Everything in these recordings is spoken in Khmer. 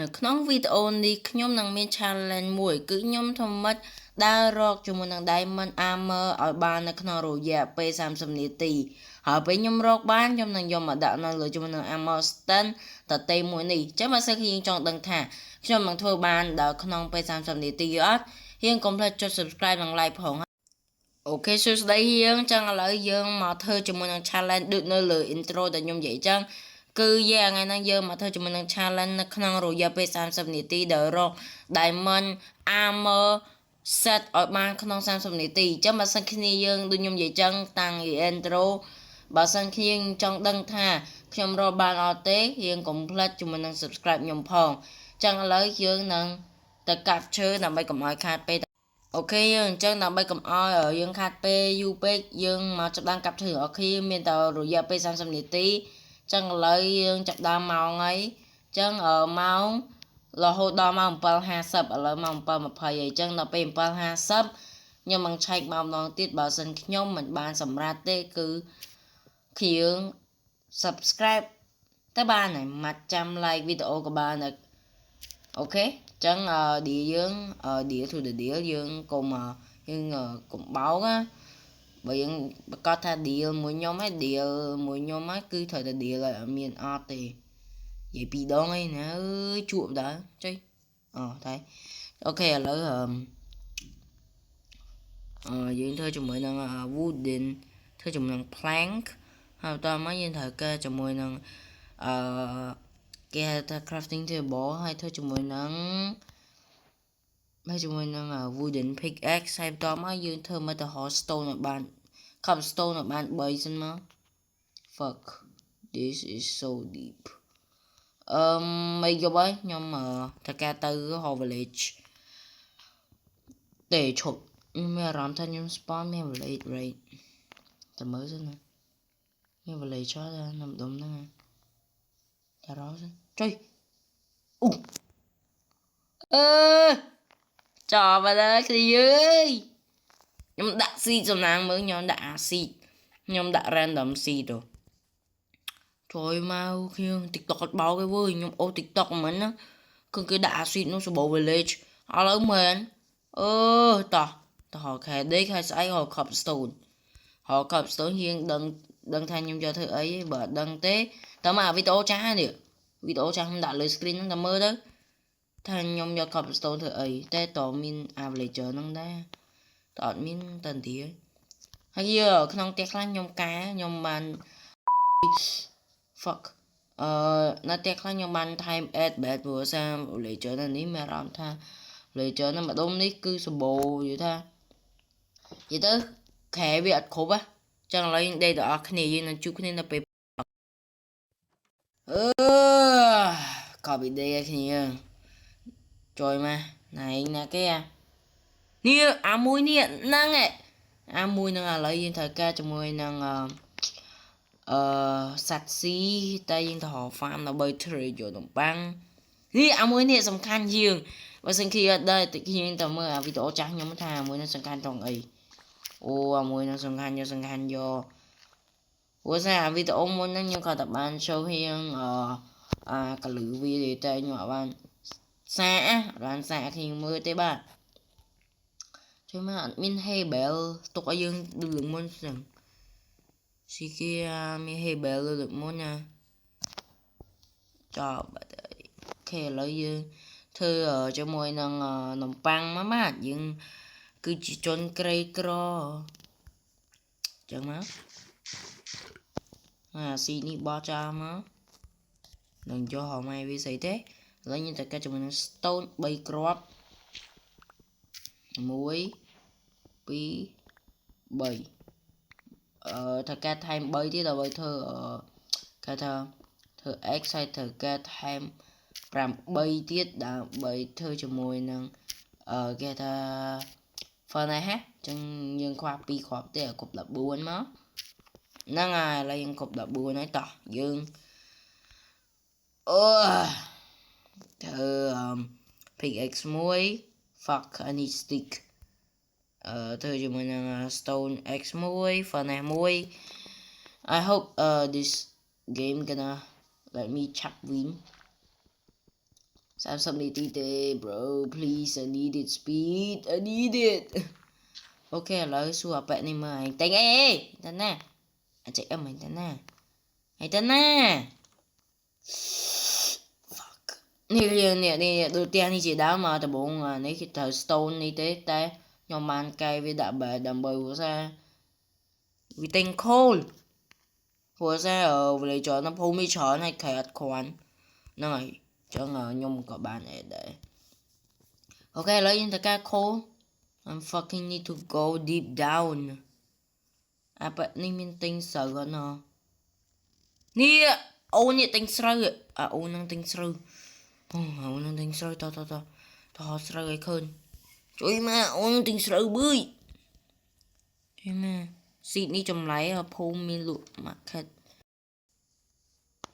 នៅក្នុងវីដេអូនេះខ្ញុំនឹងមាន challenge មួយគឺខ្ញុំធ្វើម៉េចដើររកជាមួយនឹង Diamond Armor ឲ្យបាននៅក្នុងរយៈពេល30នាទីហើយពេលខ្ញុំរកបានខ្ញុំនឹងយកមកដាក់នៅលើជាមួយនឹង Armor Stand តន្ត្រីមួយនេះចឹងបើសិនជាយើងចង់ដឹងថាខ្ញុំនឹងធ្វើបានដល់ក្នុងពេល30នាទីអត់យើងកុំភ្លេចចុច subscribe និង like ផងអូខេសួស្តីយើងចឹងឥឡូវយើងមកធ្វើជាមួយនឹង challenge ដូចនៅលើ intro ដែលខ្ញុំនិយាយចឹងគឺយើងថ្ងៃហ្នឹងយើងមកធ្វើជាមួយនឹង challenge នៅក្នុងរយៈពេល30នាទីដែលរក Diamond Armor set ឲ្យបានក្នុង30នាទីចឹងបើសិនគ្នាយើងដូចខ្ញុំនិយាយចឹងតាំងពី intro បើសិនគ្នាចង់ដឹងថាខ្ញុំរកបានអត់ទេយើងកុំភ្លេចជាមួយនឹង subscribe ខ្ញុំផងចឹងឥឡូវយើងនឹងទៅកាប់ឈើដើម្បីកុំឲ្យខាតពេលអូខេយើងអញ្ចឹងដើម្បីកុំឲ្យយើងខាត់ពេលយូរពេកយើងមកចាប់ដើមកាប់ឈើអូខេមានតែរយៈពេល30នាទីអញ្ចឹងឥឡូវយើងចាប់ដើមម៉ោងហើយអញ្ចឹងម៉ោងរហូតដល់ម៉ោង7:50ឥឡូវម៉ោង7:20ហើយអញ្ចឹងដល់ពេល7:50ខ្ញុំនឹងឆែកមកម្ដងទៀតបើសិនខ្ញុំមិនបានសម្រាប់ទេគឺយើង subscribe ទៅបានហើយមកចាំ like វីដេអូក៏បានដែរអូខេចឹងdia យើង dia to the deal យើងកុំបោកណាបើយើងប្រកាសថា deal មួយខ្ញុំឯង deal មួយខ្ញុំឯងគឺត្រូវតែ deal ឲ្យអត់មានអត់ទេនិយាយពីរដងឯណាអើយជួបដែរចុយតែអូខេឥឡូវយើងធ្វើជាមួយនឹង wooden ធ្វើជាមួយនឹង plank ហើយបន្តមកយើងត្រូវការជាមួយនឹងគេហៅថា crafting table ហើយធ្វើជាមួយនឹង wooden pickaxe ហើយបន្តមកយើងធ្វើមកទៅ stone ឲ្យបាន cobblestone ឲ្យបាន3សិនមក fuck this is so deep មិនយប់ហើយខ្ញុំត្រូវការទៅ village ទេឈប់មានអារម្មណ៍ថាខ្ញុំ spawn មាន village raid តែមើលសិនណាមាន village ចោលនៅម្ដុំហ្នឹងតែរកសិនចុយអូអឺចោលបាត់ហើយគ្នាអើយខ្ញុំដាក់ seed សំណាងមើលខ្ញុំដាក់ seed ខ្ញុំដាក់ random seed ទៅជួយមកខ្ញុំ TikTok អត់បោកទេវើយខ្ញុំអូ TikTok មិនណាគឺគេដាក់ seed នោះសម្បូរ village ឥឡូវមែនតោះខែដេកខែស្អែក cobblestone យើងដឹងថាខ្ញុំយកធ្វើអីបើអត់ដឹងទេតើមកវីដេអូចាស់នេះវីដេអូចាស់ខ្ញុំដាក់លើ screen ហ្នឹងតែមើលទៅថាខ្ញុំយក cobblestone ធ្វើអីតែតើមាន villager ហ្នឹងដែរតើអត់មានតន្ត្រីហើយក្នុងផ្ទះខ្លះខ្ញុំបាន fuck នៅផ្ទះខ្លះខ្ញុំបាន time add bed ព្រោះសារ villager នៅនេះមានអារម្មណ៍ថា villager នៅម្ដុំនេះគឺសម្បូរនិយាយទៅខែវាអត់គ្រប់ចឹងឥឡូវយើងដេកដល់អស់គ្នាយើងនឹងជួបគ្នានៅពេលcopy day គ្នាជួយមកណៃណាគេនេះអាមួយនេះហ្នឹងអាមួយហ្នឹងឥឡូវយើងត្រូវការជាមួយនឹងសัตว์ស៊ីតែយើងទៅរក farm ដើម្បី trade យកនំប៉័ងនេះអាមួយនេះសំខាន់យើងបើសិនជាអត់ដែរតិចយើងទៅមើលអាវីដេអូចាស់ខ្ញុំថាអាមួយនេះសំខាន់ត្រង់អីអូអាមួយនឹងសំខាន់យកព្រោះសារវីដេអូមុនហ្នឹងខ្ញុំក៏តែបាន show ហៀងកលឺវាតែខ្ញុំអត់បានសាកគ្នាមើលទេបាទជួយមកអត់មាន hebel ទុកឲ្យយើងដូចលើកមុនស្នឹងស៊ីគេមាន hebel លើកមុនណាចប់បាត់ហើយអូខេឥឡូវយើងធ្វើជាមួយនឹងនំប៉័ងមកបាទយើងគឺជាជនក្រីក្រចឹងមកស៊ីនេះបោះចោលមកនឹងយកហមៃវាស្អីទេឥឡូវយើងត្រូវការជាមួយនឹង stone 3គ្រាប់1 2 3ត្រូវការថែម3ទៀតដើម្បីធ្វើគេថាធ្វើ x ហើយត្រូវការថែម8ទៀតដើម្បីធ្វើជាមួយនឹងគេថា furnace ចឹងយើងខ្វះ2គ្រាប់ទេឲ្យគ្រប់14មកហ្នឹងហើយឥឡូវយើងគ្រប់14ហើយតោះយើងធ្វើ pickaxe មួយ fuck I need stick ធ្វើជាមួយនឹង stone x មួយ furnace មួយ I hope this game gonna let me chap win 30 នាទីទេ bro please I need it speed I need it អូខេឥឡូវសួរអាប៉ែនេះមើលឯងតែងអីទៅណាអាចអឹមឯងទៅណាឯងទៅណា fuck នេះដូចផ្ទះនេះជាដើមមកដំបងនេះគេត្រូវ stone នេះទេតែខ្ញុំបានកែវាដាក់បែដើម្បីព្រោះថាវាទិញ coal ព្រោះថាvillager នៅភូមិមានច្រើនហើយខែអត់គ្រាន់ហ្នឹងហើយចឹងខ្ញុំក៏បានអេដែរអូខេឥឡូវយើងទៅការ coal I'm fucking need to go deep down អាប៉នេះមានទិញស្រូវអត់ណនេះអូននេះទិញស្រូវអូននឹងទិញស្រូវអូននឹងទិញស្រូវតស្រូវឲ្យឃើញជួយមកអូនទិញស្រូវប៊ឺយជួយមកស៊ីតនេះចម្លែកភូមិមានលក់ market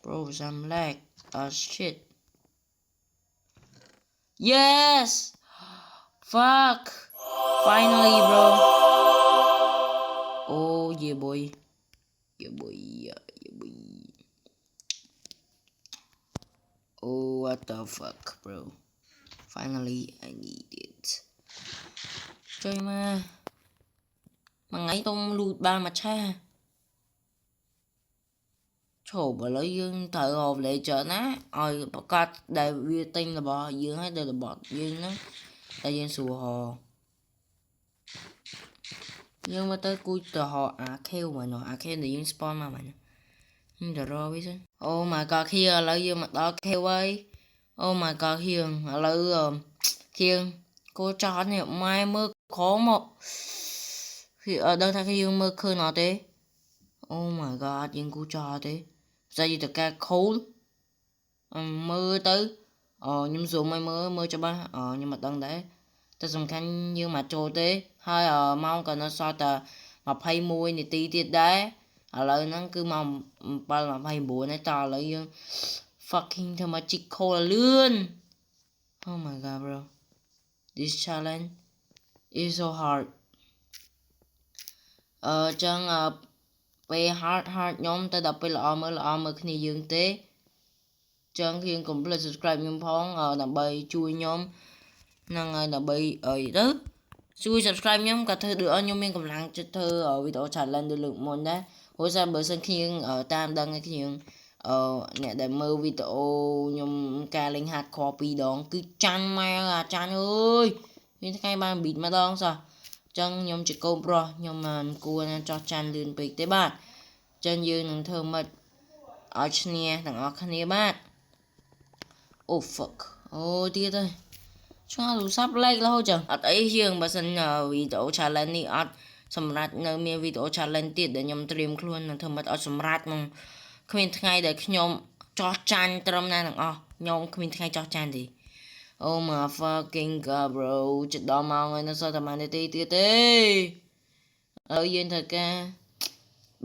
bro I'm lag shit yes fuck finally bro oh yeah boy oh what the fuck bro finally I need it ជួយមកមួយថ្ងៃទុំលូតបានមួយឆាឈប់ឥឡូវយើងត្រូវរក villager ណាឲ្យប្រកាសដែលវាទិញរបស់យើងឲ្យដល់របស់យើងហ្នឹងតែយើងសួរហោយើងមកទៅគួយទៅហោអាខេវមកនោះអាខេវដែលយើង spawn មកហ្នឹងទៅរកវាសិន Oh my god ខៀឥឡូវយើងមកដល់ខេវហើយ Oh my god ខៀឥឡូវខៀគោចោតនេះម៉ែមើលក្រមកខៀអត់ដឹងថាយើងមើលឃើញអត់ទេ Oh my god យើងគូចោតទេស្អីទៅការ coal មើលទៅខ្ញុំស៊ូមឲ្យមើលច្បាស់ខ្ញុំមិនដឹងដែរតែសំខាន់យើងមកចូលទេហើយម៉ោងក៏នៅសល់តែ21នាទីទៀតដែរឥឡូវហ្នឹងគឺម៉ោង7:29ហើយតឥឡូវយើង fucking ធ្វើមកជីក coal លឿន Oh my god bro this challenge is so hard ចឹងពេល hard ខ្ញុំទៅដល់ពេលល្អមើលគ្នាយើងទេចឹងខ្ញុំកុំភ្លេច subscribe ខ្ញុំផងដើម្បីជួយខ្ញុំហ្នឹងហើយដើម្បីអីទៅជួយ subscribe ខ្ញុំក៏ធ្វើឲ្យខ្ញុំមានកម្លាំងចិត្តធ្វើវីដេអូ challenge ដូចលើកមុនដែរព្រោះថាបើសិនខ្ញុំតាមដឹងឲ្យខ្ញុំអ្នកដែលមើលវីដេអូខ្ញុំការលេង hardcore 2 ដងគឺចាញ់ម៉ែចាញ់អើយមានថ្ងៃបាន beat ម្ដងសោះចឹងខ្ញុំជាកូនប្រុសខ្ញុំមិនគួរណាចោះចាញ់លឿនពេកទេបាទចឹងយើងនឹងធ្វើម៉េចឲ្យឈ្នះទាំងអស់គ្នាបាទ Oh fuck អូទៀតហើយឆ្ងល់ទូរស័ព្ទលេខរហូតចឹងអត់អីយើងបើសិនវីដេអូ challenge នេះអត់សម្រាប់នៅមានវីដេអូ challenge ទៀតដែលខ្ញុំត្រៀមខ្លួននឹងធ្វើម៉េចឲ្យសម្រាប់មកគ្មានថ្ងៃដែលខ្ញុំចោះចាញ់ត្រឹមណាទាំងអស់ខ្ញុំគ្មានថ្ងៃចោះចាញ់ទេ Oh my fucking god bro ជិតដល់ម៉ោងហើយនៅសល់តែ1នាទីទៀតទេហើយយើងត្រូវការ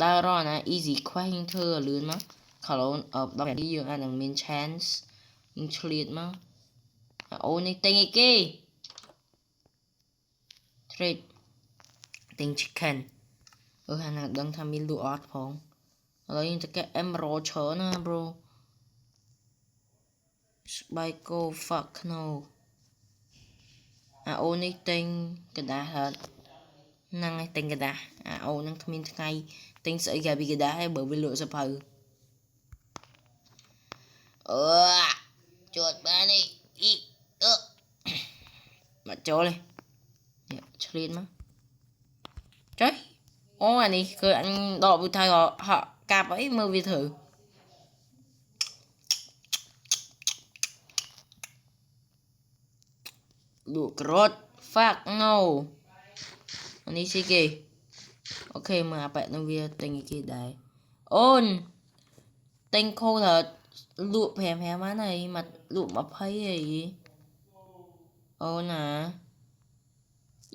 ដើររកណា easy quest យើងធ្វើឲ្យលឿនមកខឡូន10នាទីយើងអាចនឹងមាន chance យើងឆ្លៀតមកអូនេះទិញអីគេ trade ទិញ chicken ហាណាដឹងថាមានលក់អត់ផងឥឡូវយើងទៅកែ emerald ច្រើនណា bro ស្បែកគោ fuck no អូនេះទិញกระดาษហត់ហ្នឹងឯងទិញกระดาษអូហ្នឹងគ្មានថ្ងៃទិញស្អីកាពីกระดาษហើយបើវាលក់សភៅជួតបាននេះមកចូលនេះឆ្លៀតមកចុះអូអានេះគឺអញដកវាថៃហក់កាប់អីមើលវាធ្វើលក់ក្រត់ fuck no អានេះស៊ីគេអូខេមើលអាប៉ែនឹងវាទិញគេដែរអូនទិញខូលលក់5បានហើយមកលក់20ហីអូណា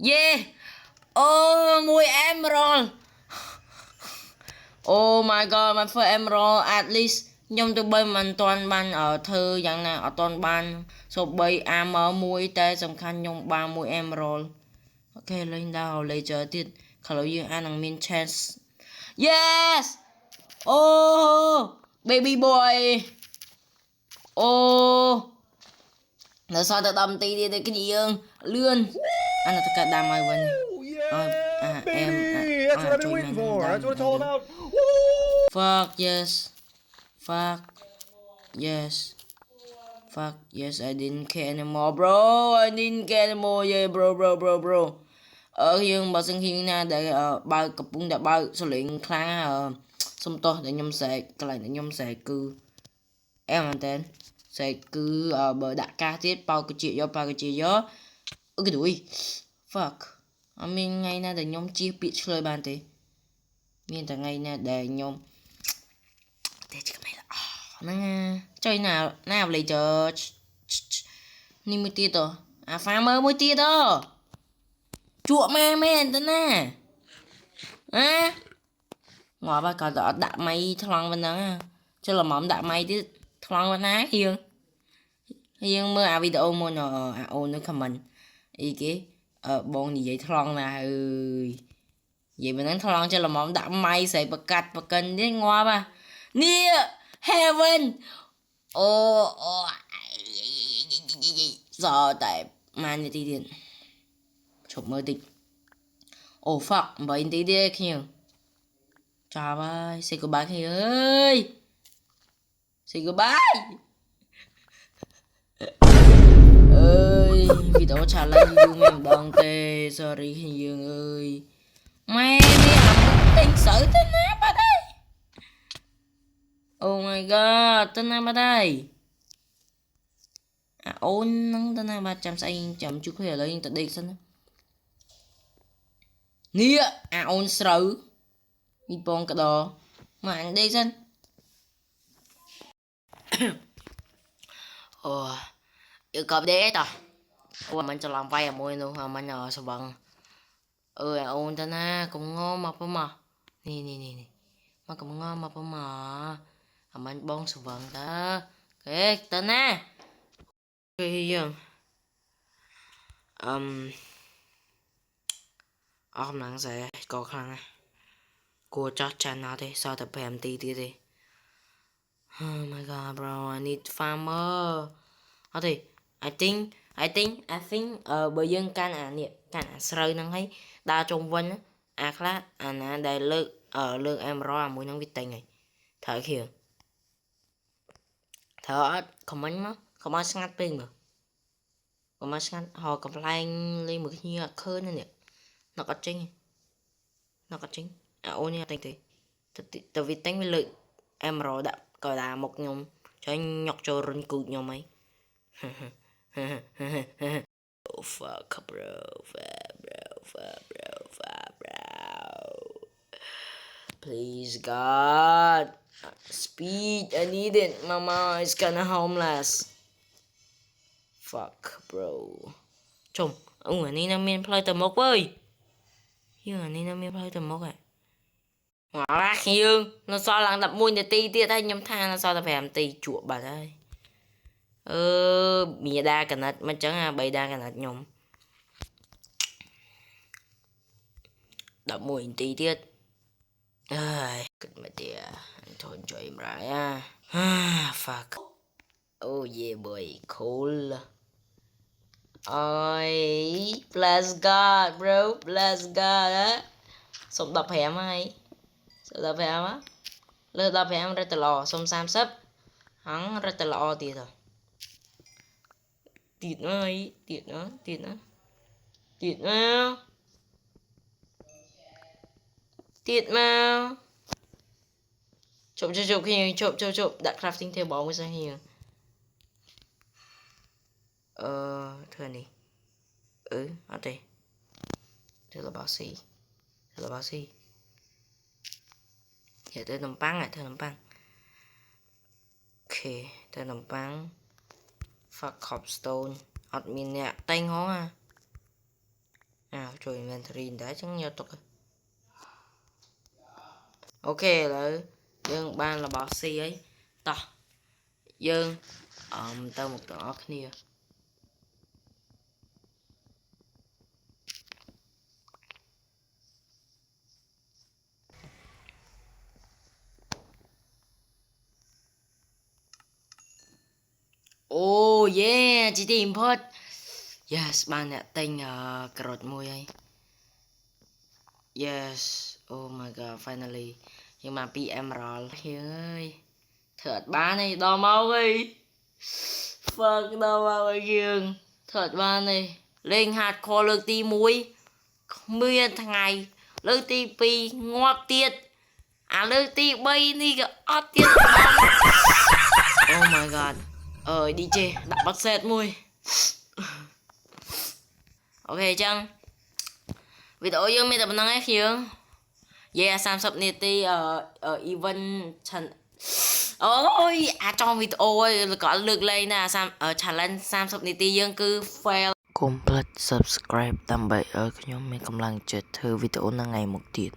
យេអូមួយ emerald Oh my god my first emerald at least ខ្ញុំទៅបីមិនទាន់បានធ្វើយ៉ាងណាអត់ទាន់បានសូម្បី armor មួយតែសំខាន់ខ្ញុំបានមួយ emerald អូខេលេងដល់ ledger ទៀតខឡូវយើងអាចនឹងមាន chance yes oh baby boy oh nó sao ta đâm tí đi cái gì dương lươn anh là tất cả đam ai quên Baby, that's what I've been waiting for. That's what it's all about. Woo! Fuck yes. Fuck yes. Fuck yes, I didn't care anymore, bro. I didn't care anymore, yeah, bro. Ở dương bà xưng hiên na để bao cặp bún đã bao số lượng khá xong to để nhom sẽ cái này để nhom sẽ cứ em làm tên sẽ cứ bờ đã ca tiết bao cái chuyện gió ở cái đuôi fuck mình ngay na để nhom chia bị chơi bàn thế miền tại ngay na để nhom để chỉ cái mày là nè chơi nào lấy chờ ni mới tiết rồi pha mơ mới tiết đó chua ma men tên nè ngồi ba cờ đỏ đạ mày thằng bên đó cho là mỏm đạ mày chứ thằng bên á hiền mơ video mô nọ nó comment ý cái bọn gì vậy thằng là vậy mình nói thằng cho là mỏm đạ mày sẽ bật cạch bật kênh đi ngoa ba near heaven ô giờ tại man tí điện chụp mơ tịch fuck bởi tí đi kìa trời ơi say goodbye kìa ơi say goodbye ơi video trả lời dương em đòn tê sorry dương ơi mẹ đi làm tình sự tên á bà đây oh my god tên á bà đây ôn nắng tên á 300 say chậm chút khuya lấy tận đây xin nia ôn sầu mi bông cả đó mà anh đây xin yêu cầu đấy tao mình cho làm vay môi luôn mình sao bằng ôn tên á cũng ngon mà nè mà cũng ngon mà mình bông sao bằng đó cái tên á cái gì hôm nay sẽ có khả năng cô chắc chắn nào thế sao tập em tí đi oh my god bro I need farmer thì I think bởi dân can sợi năng thấy đa trong vân class đại lượng em rõ mũi năng viết tay này thở kìa thở comment ngắt pin mà comment ngắt họ complain lên một cái như khơi nữa nè nó có chính ôn nha tình từ vì tính với lượng em rồi đã coi là một nhóm cho nhọc cho rừng cụt nhau mấy oh fuck bro please god speed I need it mama is kinda homeless fuck bro chồng ông ở đây nam miền play tầm một ơi nhưng ở đây nam miền play tầm một à ngỏ ra khiêng nó sao lăng đập môi để ti tiết hay nhâm tha nó sao ta phải làm ti chuột bà đây mía đa cả nát mà chẳng bay đa cả nát nhóm đập môi ti tiết cực mà tiệt thôi cho em lại fuck oh yeah boy cool ôi bless God bro bless God á sống đập hẻm hay sự đập hẻm á lơ đập hẻm ra từ lò xong sam sấp hắn ra từ lò tiệt rồi tiệt mà chụp khi chụp đặt crafting table mới sang here thôi này ở đây đây là bao xì giờ tới nấm băng ok tới nấm băng fuck cobstone admin nè tay ngó rồi inventory đã chẳng nhớ tục ok là dương ban là bao xì ấy ta dương tao một đó kia យេជីទី import yes បានអ្នកទិញក្រត់មួយហើយ yes oh my god finally យើងបាន2 emerald យើងអើយធ្វើអត់បានទេដល់មកអី fuck ដល់មកអីយើងធ្វើអត់បានទេលេង hardcore លើកទី1គ្មានថ្ងៃលើកទី2ងាប់ទៀតអាលើកទី3នេះក៏អត់ទៀត oh my god DJ ដាក់បាត់ set មួយអូខេអញ្ចឹងវីដេអូយើងមានតែប៉ុណ្្នឹងឯងយើងយេ30នាទី event អូយអាចង់វីដេអូឯងក៏លើកលែងណាchallenge 30នាទីយើងគឺ fail កុំភ្លេច subscribe ដើម្បីឲ្យខ្ញុំមានកម្លាំងចិត្តធ្វើវីដេអូនៅថ្ងៃមុខទៀត